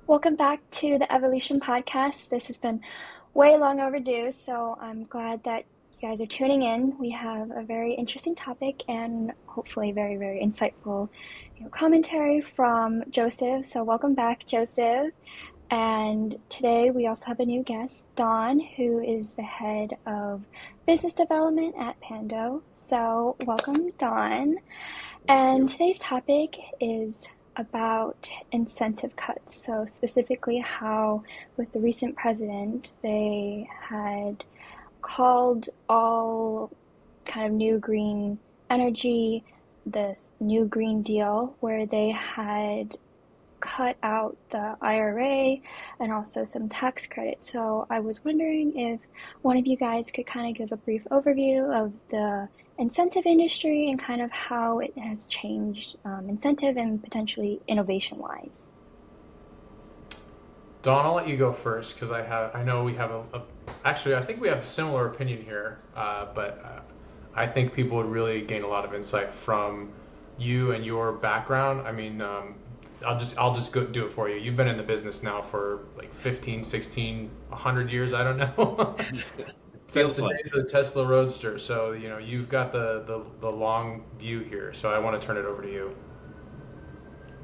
Welcome back to the Evolution Podcast. This has been way long overdue, so I'm glad that you guys are tuning in. We have a very interesting topic and hopefully very, very insightful, commentary from Joseph. So welcome back, Joseph. And today we also have a new guest, Dawn, who is the head of business development at Pando. So welcome, Dawn. Thank And you. today's topic is about incentive cuts. So, specifically, how with the recent president, they had called all kind of new green energy this new Green Deal, where they had cut out the IRA and also some tax credits. So I was wondering if one of you guys could kind of give a brief overview of the incentive industry and kind of how it has changed incentive and potentially innovation wise. Don, I'll let you go first because I know we have actually I think we have a similar opinion here, but I think people would really gain a lot of insight from you and your background. I mean, I'll just go do it for you. You've been in the business now for like 15, 16, 100 years, I don't know. Since Feels the like. days of the Tesla Roadster. So, you've got the long view here. So I want to turn it over to you.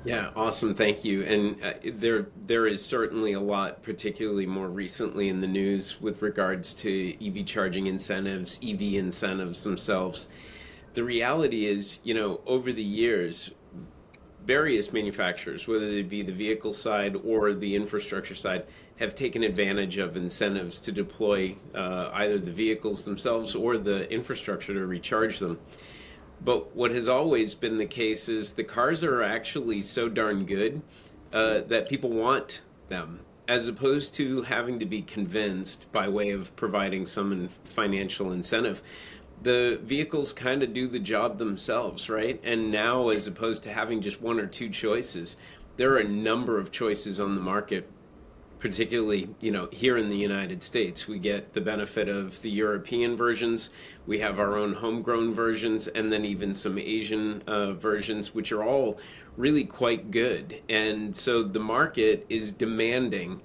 Yeah, awesome. Thank you. And there is certainly a lot, particularly more recently in the news with regards to EV charging incentives, EV incentives themselves. The reality is, over the years, various manufacturers, whether they be the vehicle side or the infrastructure side, have taken advantage of incentives to deploy either the vehicles themselves or the infrastructure to recharge them. But what has always been the case is the cars are actually so darn good that people want them, as opposed to having to be convinced by way of providing some financial incentive. The vehicles kind of do the job themselves, right? And now, as opposed to having just one or two choices, there are a number of choices on the market, particularly, here in the United States. We get the benefit of the European versions. We have our own homegrown versions, and then even some Asian versions, which are all really quite good. And so the market is demanding,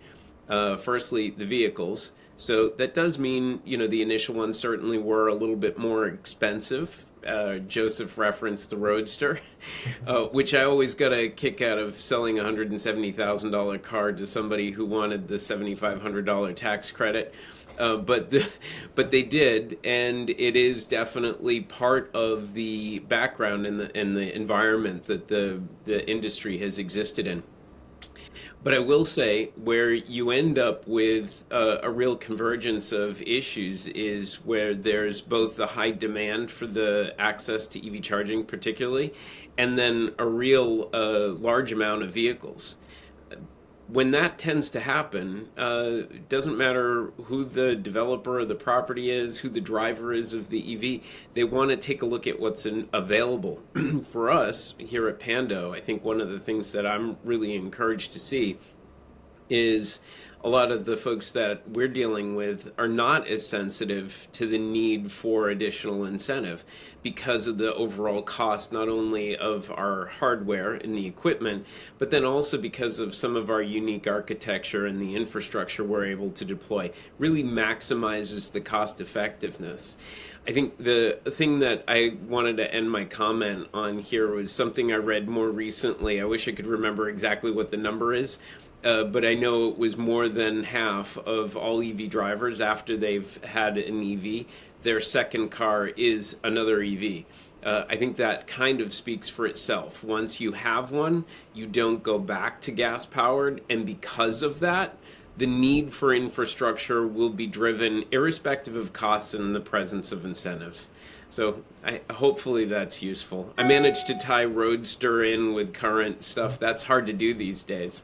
firstly, the vehicles. So that does mean, the initial ones certainly were a little bit more expensive. Joseph referenced the Roadster, which I always got a kick out of selling a $170,000 car to somebody who wanted the $7,500 tax credit. But they did, and it is definitely part of the background and the environment that the industry has existed in. But I will say where you end up with a real convergence of issues is where there's both the high demand for the access to EV charging, particularly, and then a real large amount of vehicles. When that tends to happen, it doesn't matter who the developer of the property is, who the driver is of the EV, they want to take a look at what's available. For us here at Pando, I think one of the things that I'm really encouraged to see is a lot of the folks that we're dealing with are not as sensitive to the need for additional incentive because of the overall cost, not only of our hardware and the equipment, but then also because of some of our unique architecture and the infrastructure we're able to deploy really maximizes the cost effectiveness. I think the thing that I wanted to end my comment on here was something I read more recently. I wish I could remember exactly what the number is, but I know it was more than half of all EV drivers after they've had an EV, their second car is another EV. I think that kind of speaks for itself. Once you have one, you don't go back to gas powered, and because of that, the need for infrastructure will be driven irrespective of costs and the presence of incentives. So hopefully that's useful. I managed to tie Roadster in with current stuff. That's hard to do these days.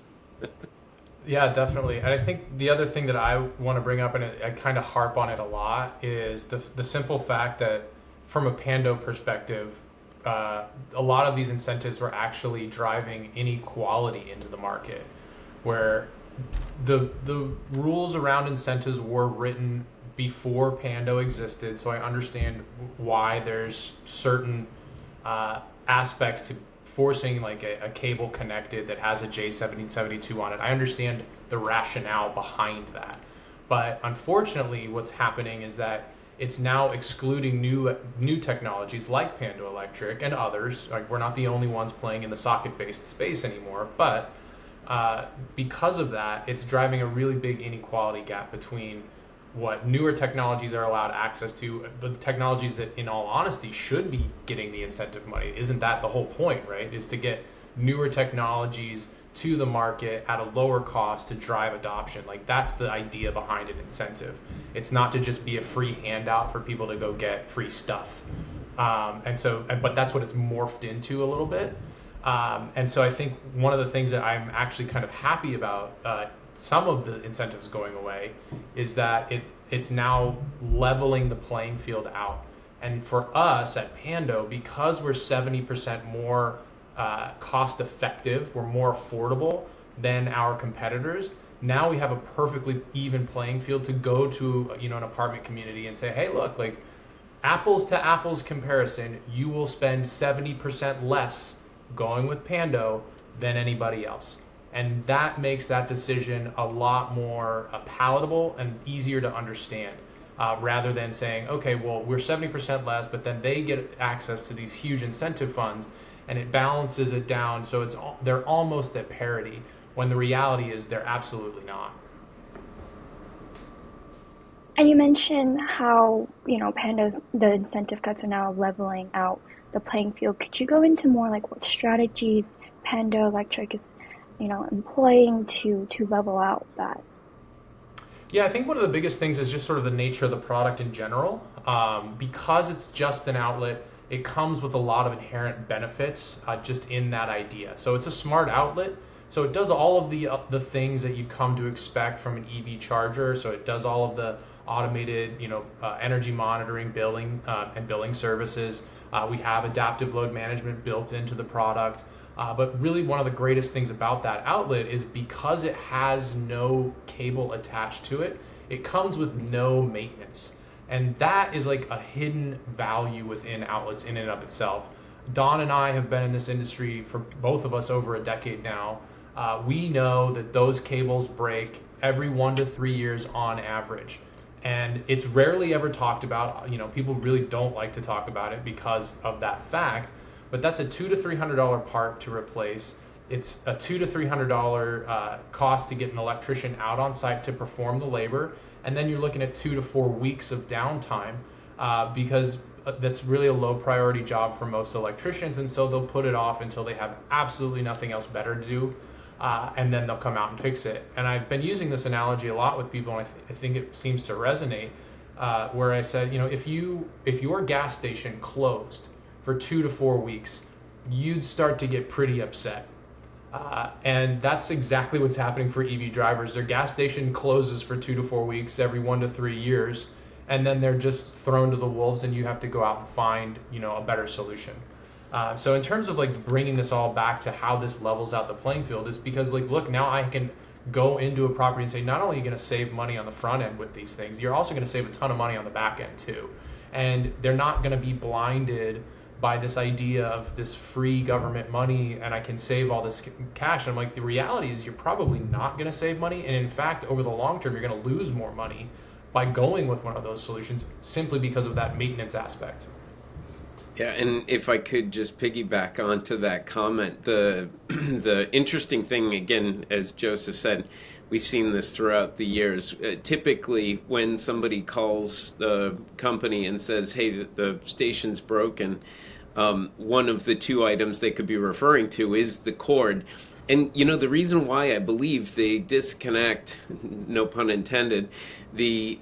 Yeah, definitely. And I think the other thing that I want to bring up, and I kind of harp on it a lot, is the simple fact that from a Pando perspective, a lot of these incentives were actually driving inequality into the market, where the rules around incentives were written before Pando existed. So I understand why there's certain aspects to forcing like a cable connected that has a J1772 on it. I understand the rationale behind that. But unfortunately, what's happening is that it's now excluding new technologies like Pando Electric and others. Like, we're not the only ones playing in the socket-based space anymore, but because of that, it's driving a really big inequality gap between what newer technologies are allowed access to, the technologies that, in all honesty, should be getting the incentive money. Isn't that the whole point, right? Is to get newer technologies to the market at a lower cost to drive adoption. Like, that's the idea behind an incentive. It's not to just be a free handout for people to go get free stuff. But that's what it's morphed into a little bit. And so I think one of the things that I'm actually kind of happy about, some of the incentives going away, is that it's now leveling the playing field out. And for us at Pando, because we're 70% more cost effective, we're more affordable than our competitors, now we have a perfectly even playing field to go to, an apartment community and say, hey, look, like, apples to apples comparison, you will spend 70% less going with Pando than anybody else. And that makes that decision a lot more palatable and easier to understand, rather than saying, okay, well, we're 70% less, but then they get access to these huge incentive funds, and it balances it down so they're almost at parity, when the reality is they're absolutely not. And you mentioned how, the incentive cuts are now leveling out the playing field. Could you go into more like what strategies Pando Electric is, employing to level out that? Yeah, I think one of the biggest things is just sort of the nature of the product in general. Because it's just an outlet, it comes with a lot of inherent benefits just in that idea. So it's a smart outlet. So it does all of the things that you come to expect from an EV charger. So it does all of the automated, energy monitoring, billing, and billing services. We have adaptive load management built into the product. But really, one of the greatest things about that outlet is because it has no cable attached to it, it comes with no maintenance. And that is like a hidden value within outlets in and of itself. Don and I have been in this industry for both of us over a decade now. We know that those cables break every 1 to 3 years on average. And it's rarely ever talked about. People really don't like to talk about it because of that fact. But that's a $200 to $300 part to replace. It's a $200 to $300 cost to get an electrician out on site to perform the labor, and then you're looking at 2 to 4 weeks of downtime because that's really a low priority job for most electricians, and so they'll put it off until they have absolutely nothing else better to do, and then they'll come out and fix it. And I've been using this analogy a lot with people, and I think it seems to resonate, where I said, if your gas station closed for 2 to 4 weeks, you'd start to get pretty upset. And that's exactly what's happening for EV drivers. Their gas station closes for 2 to 4 weeks every 1 to 3 years, and then they're just thrown to the wolves, and you have to go out and find, a better solution. So in terms of like bringing this all back to how this levels out the playing field, is because like, look, now I can go into a property and say, not only are you going to save money on the front end with these things, you're also going to save a ton of money on the back end too. And they're not going to be blinded by this idea of this free government money and I can save all this cash. And I'm like, the reality is you're probably not going to save money. And in fact, over the long term, you're going to lose more money by going with one of those solutions simply because of that maintenance aspect. Yeah, and if I could just piggyback onto that comment, the interesting thing, again, as Joseph said, we've seen this throughout the years. Typically, when somebody calls the company and says, hey, the station's broken, one of the two items they could be referring to is the cord. And, the reason why I believe they disconnect, no pun intended, the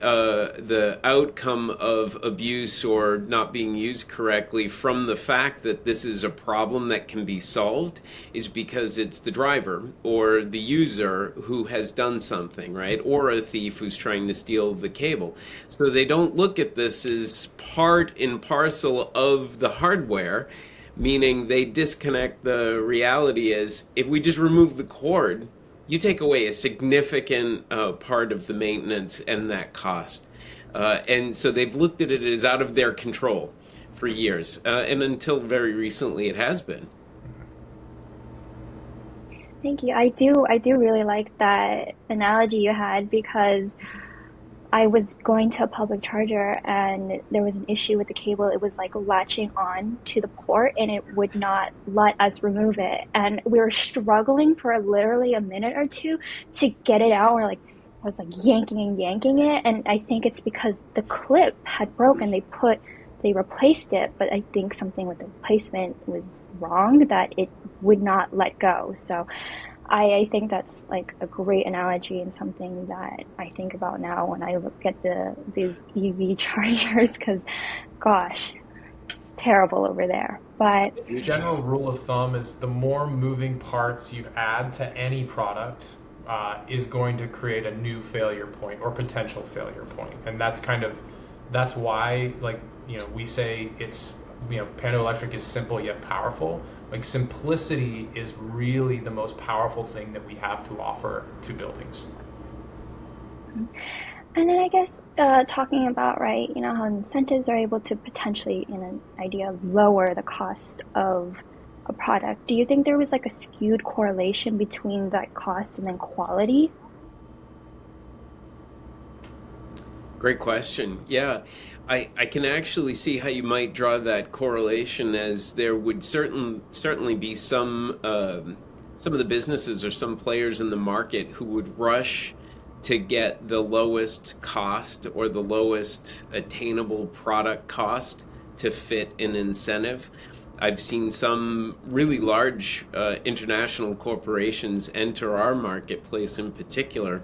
outcome of abuse or not being used correctly from the fact that this is a problem that can be solved is because it's the driver or the user who has done something, right? Or a thief who's trying to steal the cable. So they don't look at this as part and parcel of the hardware, meaning they disconnect the reality as if we just remove the cord, you take away a significant part of the maintenance and that cost. And so they've looked at it as out of their control for years. And until very recently it has been. Thank you. I do really like that analogy you had because I was going to a public charger and there was an issue with the cable. It was like latching on to the port and it would not let us remove it. And we were struggling for literally a minute or two to get it out. I was like yanking and yanking it. And I think it's because the clip had broken. They replaced it, but I think something with the replacement was wrong that it would not let go. So I think that's like a great analogy and something that I think about now when I look at these EV chargers because, gosh, it's terrible over there. But The general rule of thumb is the more moving parts you add to any product is going to create a new failure point or potential failure point, and that's why we say it's Pando Electric is simple yet powerful. Like simplicity is really the most powerful thing that we have to offer to buildings. and then I guess talking about right, how incentives are able to potentially, in an idea, lower the cost of a product. Do you think there was like a skewed correlation between that cost and then quality? Great question. Yeah, I can actually see how you might draw that correlation, as there would certainly be some of the businesses or some players in the market who would rush to get the lowest cost or the lowest attainable product cost to fit an incentive. I've seen some really large international corporations enter our marketplace in particular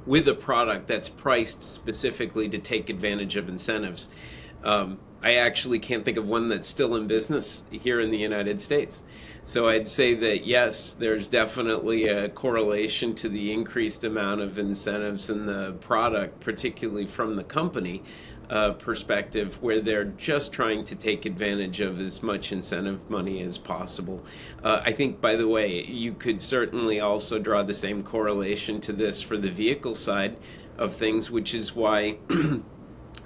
with a product that's priced specifically to take advantage of incentives. I actually can't think of one that's still in business here in the United States. So I'd say that yes, there's definitely a correlation to the increased amount of incentives in the product, particularly from the company perspective, where they're just trying to take advantage of as much incentive money as possible. I think, by the way, you could certainly also draw the same correlation to this for the vehicle side of things, which is why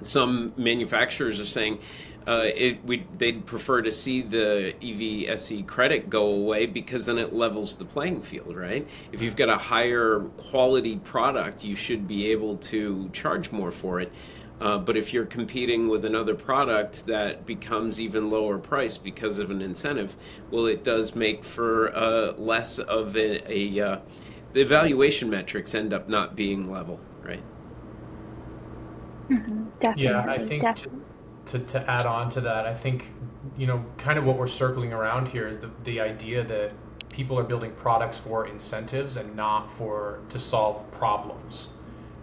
some manufacturers are saying they'd prefer to see the EV credit go away, because then it levels the playing field, right? If you've got a higher quality product, you should be able to charge more for it. But if you're competing with another product that becomes even lower price because of an incentive, well, it does make for less of the evaluation metrics end up not being level, right? Yeah, I Definitely, think definitely. to add on to that, I think, kind of what we're circling around here is the idea that people are building products for incentives and not for to solve problems,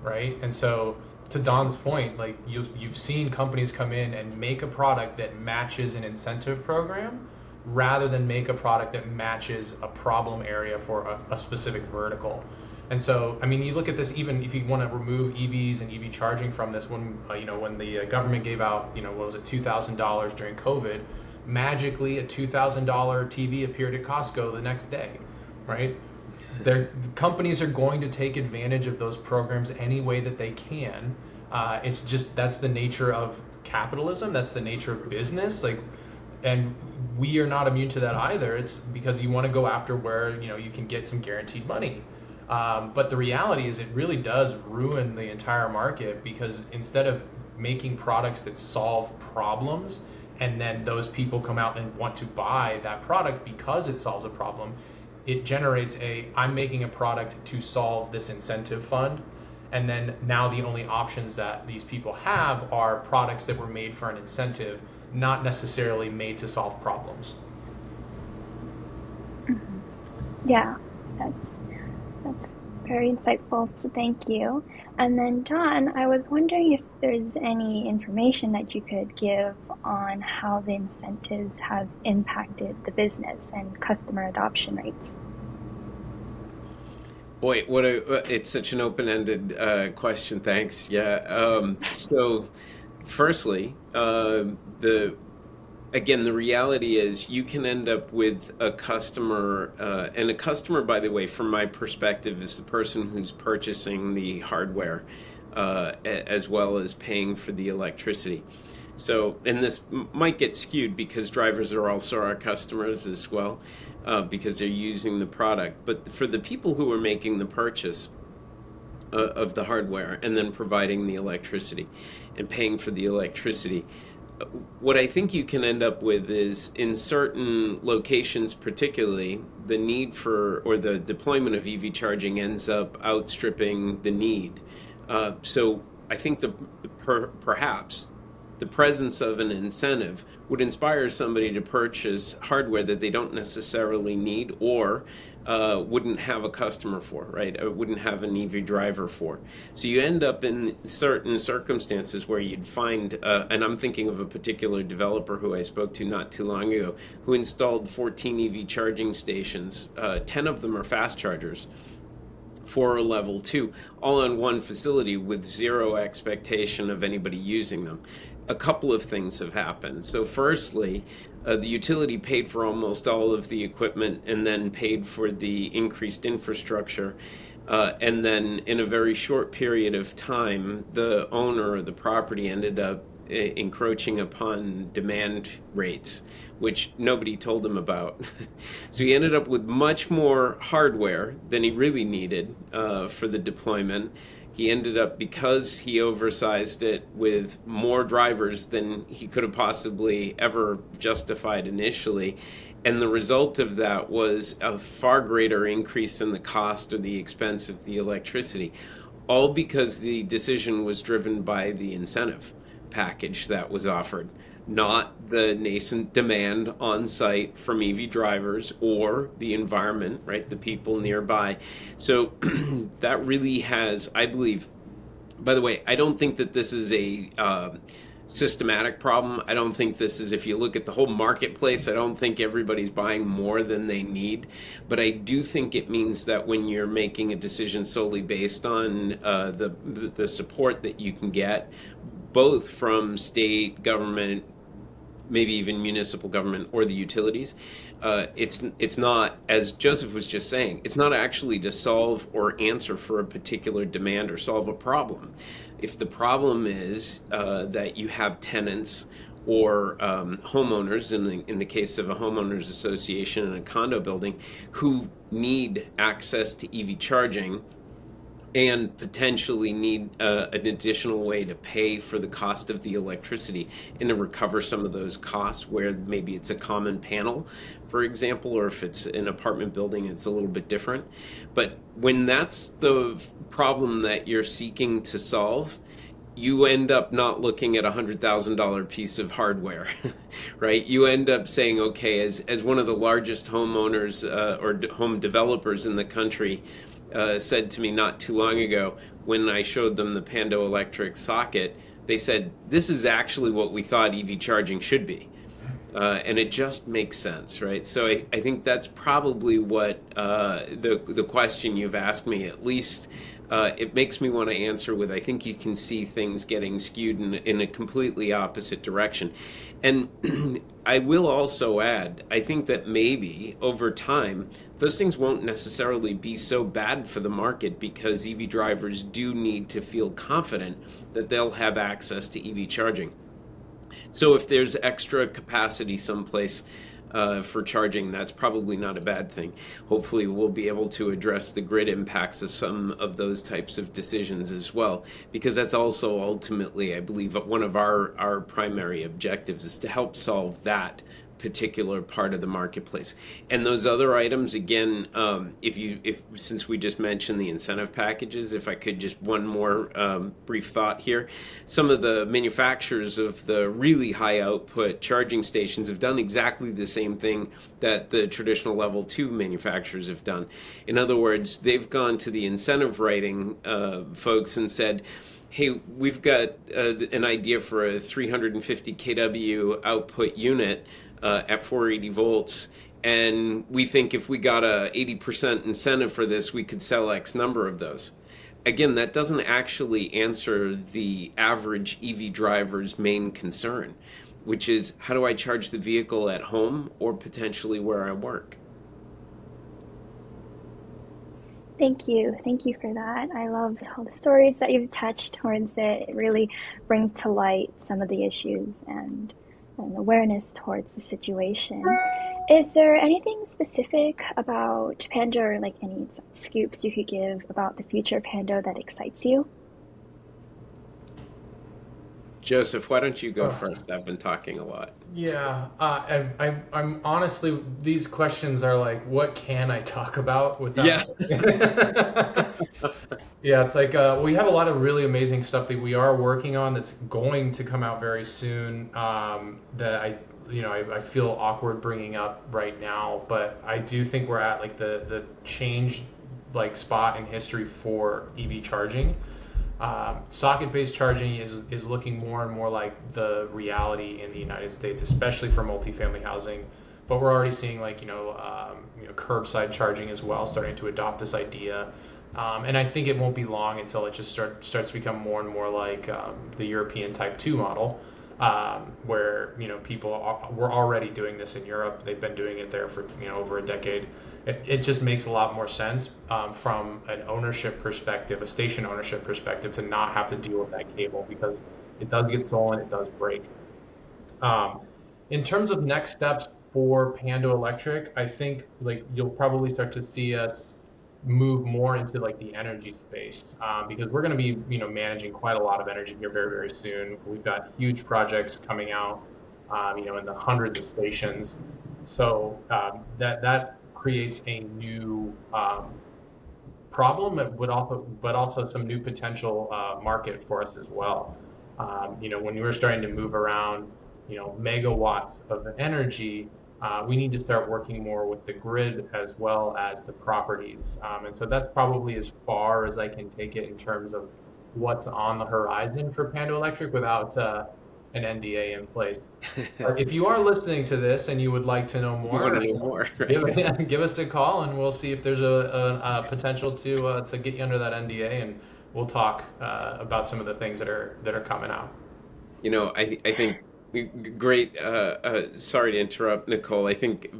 right? And so to Don's point, like you've seen companies come in and make a product that matches an incentive program rather than make a product that matches a problem area for a specific vertical. And so, I mean, you look at this, even if you want to remove EVs and EV charging from this, when the government gave out, what was it, $2,000 during COVID, magically a $2,000 TV appeared at Costco the next day, right? Companies are going to take advantage of those programs any way that they can. It's just that's the nature of capitalism. That's the nature of business. And we are not immune to that either. It's because you want to go after where you can get some guaranteed money. But the reality is, it really does ruin the entire market, because instead of making products that solve problems, and then those people come out and want to buy that product because it solves a problem, it generates I'm making a product to solve this incentive fund. And then now the only options that these people have are products that were made for an incentive, not necessarily made to solve problems. Mhm. Yeah, that's very insightful. So thank you. And then John, I was wondering if there's any information that you could give on how the incentives have impacted the business and customer adoption rates. Boy, it's such an open-ended question. Thanks. Yeah. So, firstly, the again, the reality is you can end up with a customer, and a customer, by the way, from my perspective, is the person who's purchasing the hardware, as well as paying for the electricity. So, and this might get skewed because drivers are also our customers as well, because they're using the product. But for the people who are making the purchase of the hardware and then providing the electricity and paying for the electricity, what I think you can end up with is in certain locations, particularly, the need for or the deployment of EV charging ends up outstripping the need. So I think perhaps the presence of an incentive would inspire somebody to purchase hardware that they don't necessarily need or wouldn't have a customer for, right? Or wouldn't have an EV driver for. So you end up in certain circumstances where you'd find, and I'm thinking of a particular developer who I spoke to not too long ago, who installed 14 EV charging stations. 10 of them are fast chargers for level 2, all on one facility with zero expectation of anybody using them. A couple of things have happened. So firstly, the utility paid for almost all of the equipment and then paid for the increased infrastructure. And then in a very short period of time, the owner of the property ended up encroaching upon demand rates, which nobody told him about. So he ended up with much more hardware than he really needed for the deployment. He ended up, because he oversized it, with more drivers than he could have possibly ever justified initially. And the result of that was a far greater increase in the cost or the expense of the electricity, all because the decision was driven by the incentive package that was offered, not the nascent demand on site from EV drivers or the environment, right? The people nearby. So that really has, I believe, by the way, I don't think that this is a systematic problem. I don't think this is, if you look at the whole marketplace, I don't think everybody's buying more than they need. But I do think it means that when you're making a decision solely based on the support that you can get, both from state government, maybe even municipal government or the utilities, it's not, as Joseph was just saying, it's not actually to solve or answer for a particular demand or solve a problem. If the problem is that you have tenants or homeowners, in the case of a homeowners association in a condo building, who need access to EV charging and potentially need an additional way to pay for the cost of the electricity and to recover some of those costs, where maybe it's a common panel, for example, or if it's an apartment building, it's a little bit different. But when that's the problem that you're seeking to solve, you end up not looking at $100,000 piece of hardware, right? You end up saying, okay, as one of the largest homeowners or home developers in the country said to me not too long ago, when I showed them the Pando electric socket, they said, this is actually what we thought EV charging should be. And it just makes sense, right? So I think that's probably what the question you've asked me, at least it makes me want to answer with, I think you can see things getting skewed in a completely opposite direction. And I will also add, I think that maybe over time, those things won't necessarily be so bad for the market, because EV drivers do need to feel confident that they'll have access to EV charging. So if there's extra capacity someplace for charging, that's probably not a bad thing. Hopefully we'll be able to address the grid impacts of some of those types of decisions as well, because that's also ultimately, I believe, one of our primary objectives is to help solve that particular part of the marketplace. And those other items, again, if since we just mentioned the incentive packages, if I could just one more brief thought here. Some of the manufacturers of the really high output charging stations have done exactly the same thing that the traditional level 2 manufacturers have done. In other words, they've gone to the incentive writing folks and said, hey, we've got an idea for a 350 kW output unit at 480 volts, and we think if we got a 80% incentive for this, we could sell X number of those. Again, that doesn't actually answer the average EV driver's main concern, which is, how do I charge the vehicle at home or potentially where I work? Thank you. Thank you for that. I love all the stories that you've attached towards it. It really brings to light some of the issues and awareness towards the situation. Is there anything specific about Pando or like any scoops you could give about the future of Pando that excites you? Joseph, why don't you go Oh, first? I've been talking a lot. yeah, I'm honestly, these questions are like, what can I talk about Yeah. without? Yeah, it's like we have a lot of really amazing stuff that we are working on that's going to come out very soon. That I feel awkward bringing up right now, but I do think we're at like the change like spot in history for EV charging. Socket-based charging is looking more and more like the reality in the United States, especially for multifamily housing. But we're already seeing like curbside charging as well, starting to adopt this idea. And I think it won't be long until it just starts to become more and more like the European Type 2 model, where we're already doing this in Europe. They've been doing it there for over a decade. It just makes a lot more sense from an ownership perspective, a station ownership perspective, to not have to deal with that cable because it does get stolen, it does break. Um, in terms of next steps for Pando Electric, I think like you'll probably start to see us move more into like the energy space because we're going to be managing quite a lot of energy here very very soon. We've got huge projects coming out, in the hundreds of stations. So that creates a new problem, but also some new potential market for us as well. When you were starting to move around, megawatts of energy, we need to start working more with the grid as well as the properties. And so that's probably as far as I can take it in terms of what's on the horizon for Pando Electric without an NDA in place. But if you are listening to this and you would like to know You want more, to know more, give, right? give us a call and we'll see if there's a potential to get you under that NDA, and we'll talk about some of the things that are coming out. I think great. Sorry to interrupt, Nicole. I think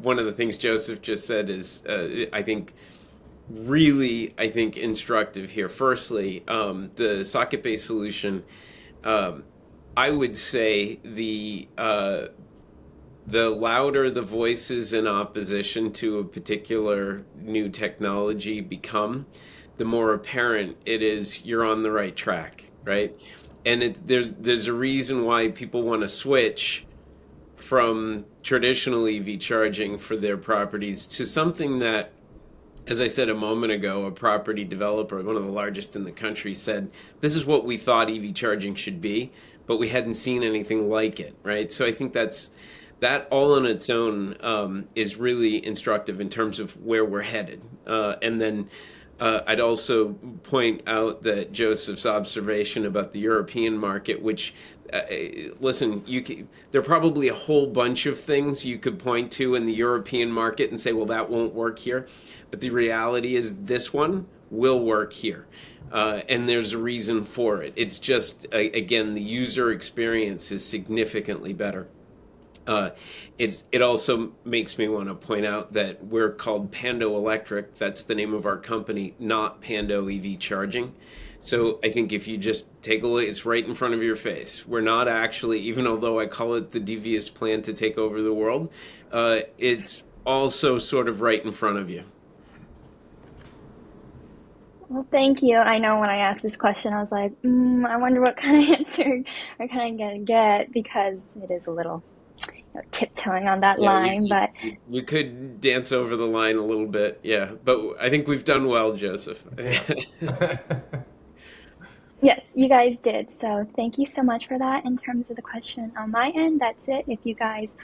one of the things Joseph just said is, I think, really, I think, instructive here. Firstly, the socket-based solution. Um, I would say the louder the voices in opposition to a particular new technology become, the more apparent it is you're on the right track, right? And there's a reason why people want to switch from traditional EV charging for their properties to something that, as I said a moment ago, a property developer, one of the largest in the country, said, this is what we thought EV charging should be, but we hadn't seen anything like it, right? So I think that all on its own is really instructive in terms of where we're headed. And then I'd also point out that Joseph's observation about the European market, which, listen, there are probably a whole bunch of things you could point to in the European market and say, well, that won't work here. But the reality is this one will work here. And there's a reason for it. It's just, again, the user experience is significantly better. Uh, it also makes me want to point out that we're called Pando Electric. That's the name of our company, not Pando EV Charging. So I think if you just take a look, it's right in front of your face. We're not actually, even although I call it the devious plan to take over the world, it's also sort of right in front of you. Well, thank you. I know when I asked this question, I was like, I wonder what kind of answer I kind of gonna get because it is a little tiptoeing on that Yeah, line. But we could dance over the line a little bit, yeah. But I think we've done well, Joseph. Yeah. yes, you guys did. So thank you so much for that. In terms of the question on my end, that's it. If you guys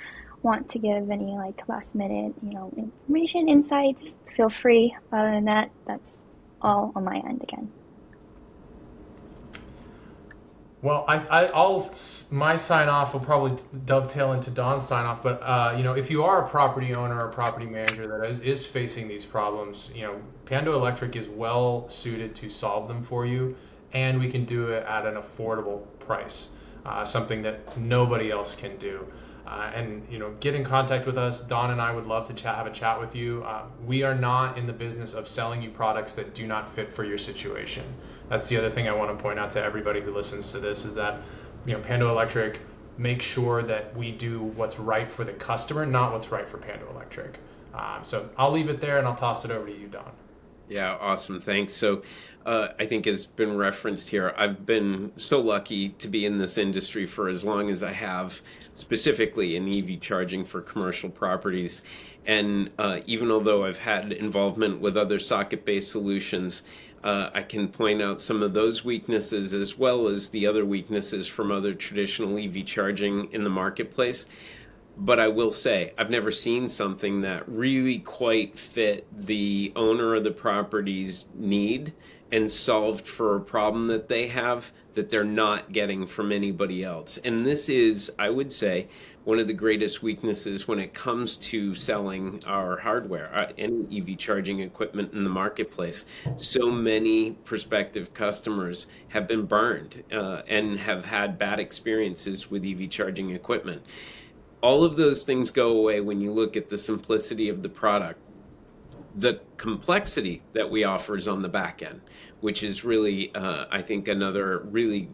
want to give any like last minute, information, insights, feel free. Other than that, that's all on my end again. Well, my sign off will probably dovetail into Don's sign off, but if you are a property owner or property manager that is facing these problems, Pando Electric is well suited to solve them for you, and we can do it at an affordable price, something that nobody else can do. And get in contact with us. Don and I would love to have a chat with you. We are not in the business of selling you products that do not fit for your situation. That's the other thing I want to point out to everybody who listens to this, is that Pando Electric make sure that we do what's right for the customer, not what's right for Pando Electric. So I'll leave it there and I'll toss it over to you, Don. Yeah, awesome. Thanks. So, I think has been referenced here. I've been so lucky to be in this industry for as long as I have, specifically in EV charging for commercial properties. And even although I've had involvement with other socket-based solutions, I can point out some of those weaknesses as well as the other weaknesses from other traditional EV charging in the marketplace. But I will say, I've never seen something that really quite fit the owner of the property's need and solved for a problem that they have that they're not getting from anybody else. And this is, I would say, one of the greatest weaknesses when it comes to selling our hardware, any EV charging equipment in the marketplace. So many prospective customers have been burned and have had bad experiences with EV charging equipment. All of those things go away when you look at the simplicity of the product. The complexity that we offer is on the back end, which is really, I think, another really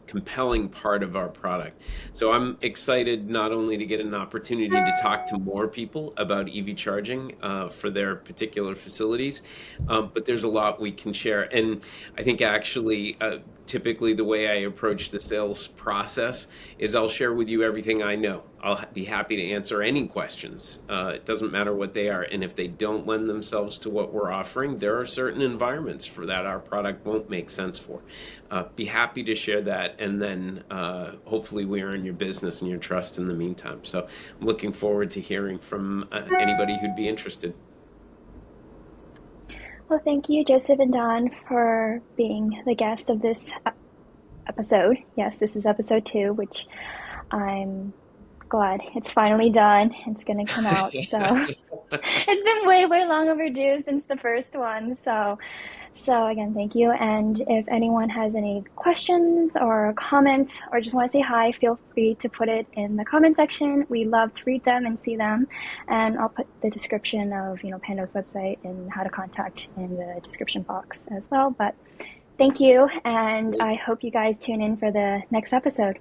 compelling part of our product. So I'm excited not only to get an opportunity to talk to more people about EV charging for their particular facilities, but there's a lot we can share. And I think actually, typically the way I approach the sales process is I'll share with you everything I know. I'll be happy to answer any questions. It doesn't matter what they are. And if they don't lend themselves to what we're offering, there are certain environments for that our product won't make sense for. Be happy to share that. And then hopefully we earn your business and your trust in the meantime. So I'm looking forward to hearing from anybody who'd be interested. Well, thank you, Joseph and Don, for being the guest of this episode. Yes, this is episode 2, which I'm glad it's finally done. It's going to come out. So it's been way, way long overdue since the first one. So again, thank you. And if anyone has any questions or comments or just want to say hi, feel free to put it in the comment section. We love to read them and see them. And I'll put the description of, Pando's website and how to contact in the description box as well. But thank you. And I hope you guys tune in for the next episode.